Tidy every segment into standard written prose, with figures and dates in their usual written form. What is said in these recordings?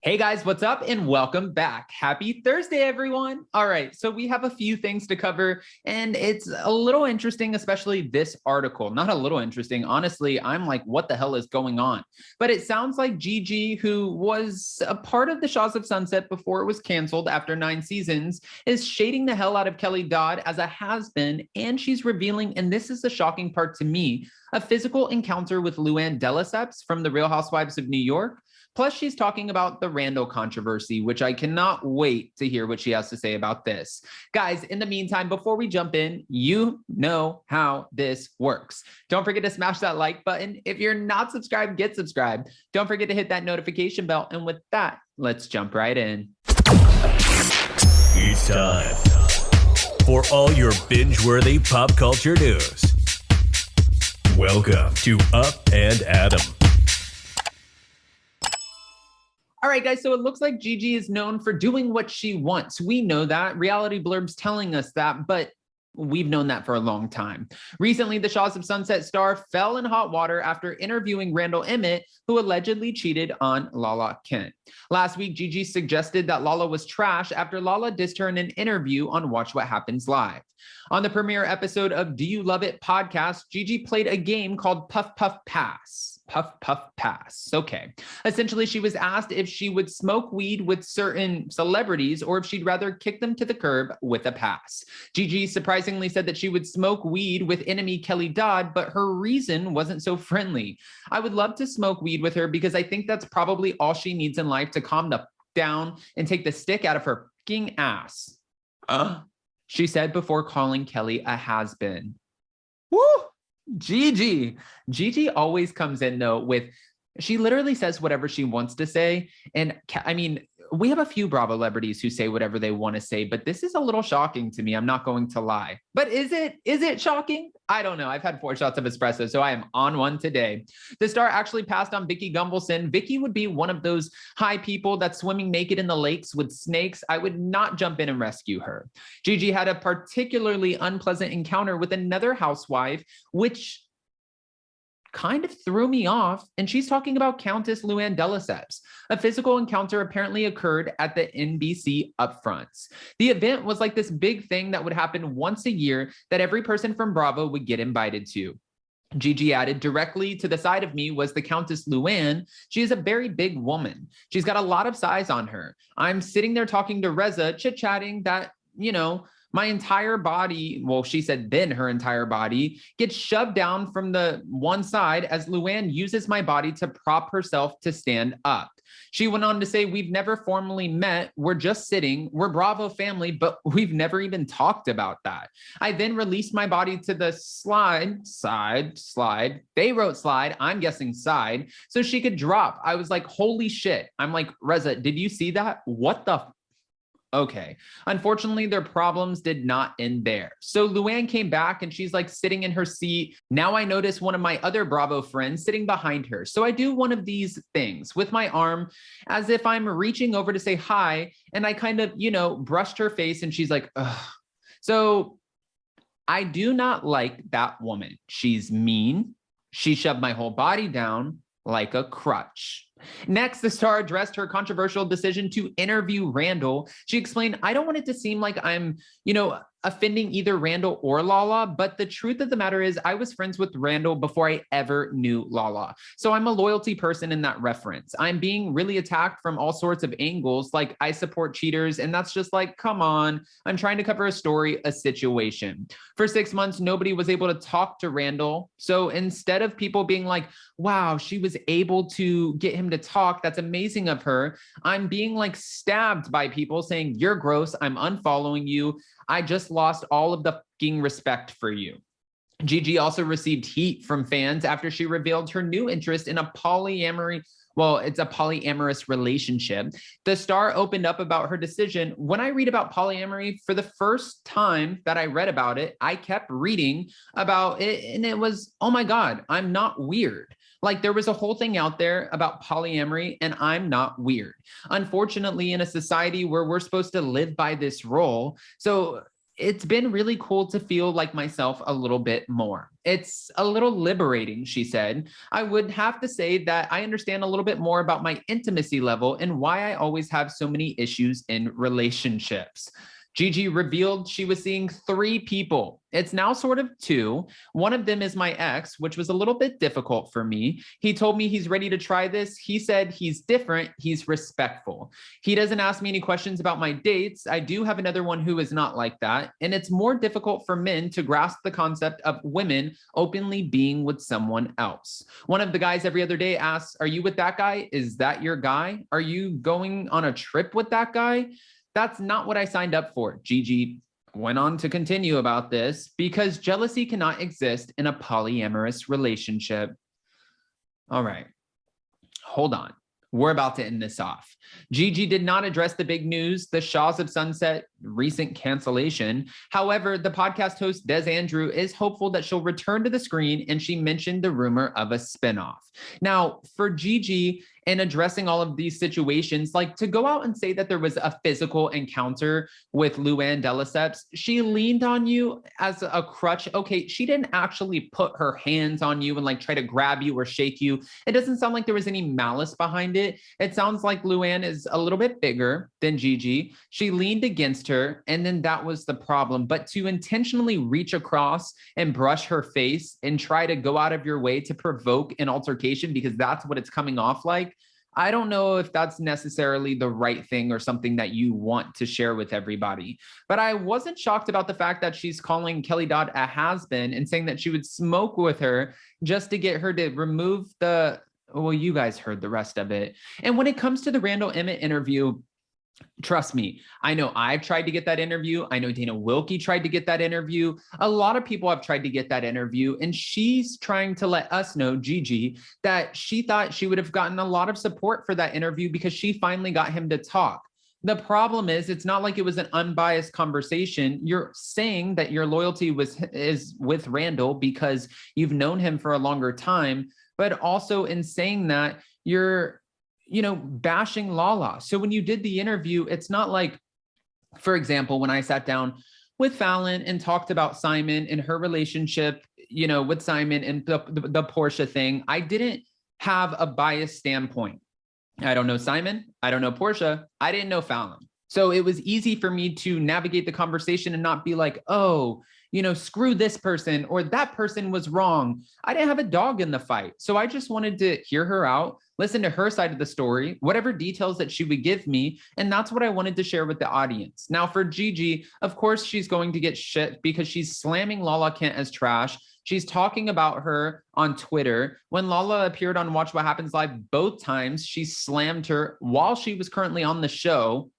Hey guys, what's up and welcome back. Happy Thursday, everyone. All right, so we have a few things to cover and it's a little interesting, especially this article. Not a little interesting. Honestly, I'm like, what the hell is going on? But it sounds like Gigi, who was a part of the Shahs of Sunset before it was canceled after 9 seasons, is shading the hell out of Kelly Dodd as a has-been, and she's revealing, and this is the shocking part to me, a physical encounter with Luann from the Real Housewives of New York. Plus, she's talking about the Randall controversy, which I cannot wait to hear what she has to say about this. Guys, in the meantime, before we jump in, you know how this works. Don't forget to smash that like button. If you're not subscribed, get subscribed. Don't forget to hit that notification bell. And with that, let's jump right in. It's time for all your binge-worthy pop culture news. Welcome to Up and Adam. All right, guys, so it looks like Gigi is known for doing what she wants. We know that. Reality Blurb's telling us that, but we've known that for a long time. Recently, the Shahs of Sunset star fell in hot water after interviewing Randall Emmett, who allegedly cheated on Lala Kent. Last week, Gigi suggested that Lala was trash after Lala dissed her in an interview on Watch What Happens Live. On the premiere episode of Do You Love It podcast, Gigi played a game called Puff Puff Pass. Puff Puff Pass. Okay. Essentially, she was asked if she would smoke weed with certain celebrities or if she'd rather kick them to the curb with a pass. Gigi surprisingly said that she would smoke weed with enemy Kelly Dodd, but her reason wasn't so friendly. I would love to smoke weed with her because I think that's probably all she needs in life to calm down and take the stick out of her fucking ass. She said before calling Kelly a has-been. Woo! Gigi always comes in though with, she literally says whatever she wants to say. And I mean, we have a few Bravo celebrities who say whatever they want to say, but this is a little shocking to me. I'm not going to lie. But is it shocking? I don't know. I've had 4 shots of espresso, so I am on one today. The star actually passed on Vicki Gunvalson. Vicki would be one of those high people that's swimming naked in the lakes with snakes. I would not jump in and rescue her. Gigi had a particularly unpleasant encounter with another housewife, which kind of threw me off, and she's talking about Countess Luann. A physical encounter apparently occurred at the NBC upfronts. The event was like this big thing that would happen once a year that every person from Bravo would get invited to. Gigi added, directly to the side of me was the Countess Luann. She is a very big woman. She's got a lot of size on her. I'm sitting there talking to Reza, chit-chatting that, you know, my entire body, well, she said then her entire body, gets shoved down from the one side as Luann uses my body to prop herself to stand up. She went on to say, we've never formally met. We're just sitting. We're Bravo family, but we've never even talked about that. I then released my body to the slide. They wrote slide. I'm guessing side. So she could drop. I was like, holy shit. I'm like, Reza, did you see that? What the Okay. Unfortunately, their problems did not end there. So Luann came back and she's like sitting in her seat. Now I notice one of my other Bravo friends sitting behind her. So I do one of these things with my arm as if I'm reaching over to say hi. And I kind of, brushed her face and she's like, ugh. So I do not like that woman. She's mean. She shoved my whole body down like a crutch. Next, the star addressed her controversial decision to interview Randall. She explained, I don't want it to seem like I'm, offending either Randall or Lala, but the truth of the matter is I was friends with Randall before I ever knew Lala. So I'm a loyalty person in that reference. I'm being really attacked from all sorts of angles, like I support cheaters, and that's just like, come on, I'm trying to cover a story, a situation. For 6 months, nobody was able to talk to Randall. So instead of people being like, wow, she was able to get him to talk, that's amazing of her, I'm being like stabbed by people saying, you're gross, I'm unfollowing you. I just lost all of the fucking respect for you. Gigi also received heat from fans after she revealed her new interest in a polyamory. Well, it's a polyamorous relationship. The star opened up about her decision. When I read about polyamory, for the first time that I read about it, I kept reading about it and it was, oh my God, I'm not weird. Like there was a whole thing out there about polyamory and I'm not weird. Unfortunately, in a society where we're supposed to live by this role, so it's been really cool to feel like myself a little bit more. It's a little liberating, she said. I would have to say that I understand a little bit more about my intimacy level and why I always have so many issues in relationships. Gigi revealed she was seeing 3 people. It's now sort of 2. One of them is my ex, which was a little bit difficult for me. He told me he's ready to try this. He said he's different. He's respectful. He doesn't ask me any questions about my dates. I do have another one who is not like that. And it's more difficult for men to grasp the concept of women openly being with someone else. One of the guys every other day asks, "Are you with that guy? Is that your guy? Are you going on a trip with that guy?" That's not what I signed up for. Gigi went on to continue about this because jealousy cannot exist in a polyamorous relationship. All right, hold on. We're about to end this off. Gigi did not address the big news, the Shahs of Sunset recent cancellation. However, the podcast host Des Andrew is hopeful that she'll return to the screen, and she mentioned the rumor of a spinoff. Now, for Gigi, in addressing all of these situations, like to go out and say that there was a physical encounter with Luann de Lesseps, she leaned on you as a crutch. Okay, she didn't actually put her hands on you and like try to grab you or shake you. It doesn't sound like there was any malice behind it. It sounds like Luann is a little bit bigger than Gigi. She leaned against her, and then that was the problem. But to intentionally reach across and brush her face and try to go out of your way to provoke an altercation, because that's what it's coming off like, I don't know if that's necessarily the right thing or something that you want to share with everybody. But I wasn't shocked about the fact that she's calling Kelly Dodd a has-been and saying that she would smoke with her just to get her to remove the, well, you guys heard the rest of it. And when it comes to the Randall Emmett interview, trust me, I know I've tried to get that interview. I know Dana Wilkie tried to get that interview. A lot of people have tried to get that interview, and she's trying to let us know, Gigi, that she thought she would have gotten a lot of support for that interview because she finally got him to talk. The problem is, it's not like it was an unbiased conversation. You're saying that your loyalty is with Randall because you've known him for a longer time, but also in saying that you're bashing Lala. So when you did the interview, it's not like, for example, when I sat down with Fallon and talked about Simon and her relationship, with Simon and the Portia thing, I didn't have a biased standpoint. I don't know Simon. I don't know Portia. I didn't know Fallon. So it was easy for me to navigate the conversation and not be like, oh, screw this person or that person was wrong. I didn't have a dog in the fight. So I just wanted to hear her out, listen to her side of the story, whatever details that she would give me. And that's what I wanted to share with the audience. Now for Gigi, of course, she's going to get shit because she's slamming Lala Kent as trash. She's talking about her on Twitter. When Lala appeared on Watch What Happens Live both times, she slammed her while she was currently on the show.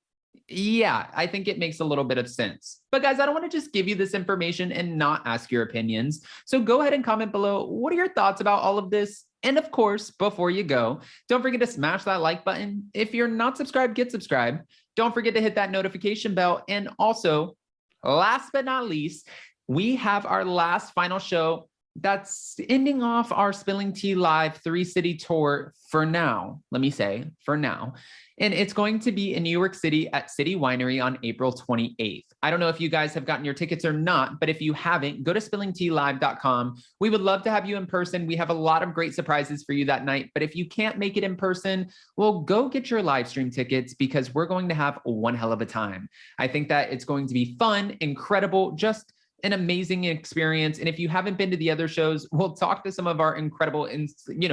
Yeah, I think it makes a little bit of sense. But guys, I don't want to just give you this information and not ask your opinions. So go ahead and comment below. What are your thoughts about all of this? And of course, before you go, don't forget to smash that like button. If you're not subscribed, get subscribed. Don't forget to hit that notification bell. And also, last but not least, we have our last final show that's ending off our Spilling Tea Live 3-city tour for now. Let me say, for now. And it's going to be in New York City at City Winery on April 28th. I don't know if you guys have gotten your tickets or not, but if you haven't, go to spillingtealive.com. We would love to have you in person. We have a lot of great surprises for you that night. But if you can't make it in person, well, go get your live stream tickets because we're going to have one hell of a time. I think that it's going to be fun, incredible, just an amazing experience. And if you haven't been to the other shows, we'll talk to some of our incredible,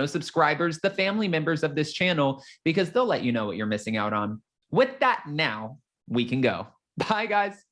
subscribers, the family members of this channel, because they'll let you know what you're missing out on. With that, now we can go. Bye, guys.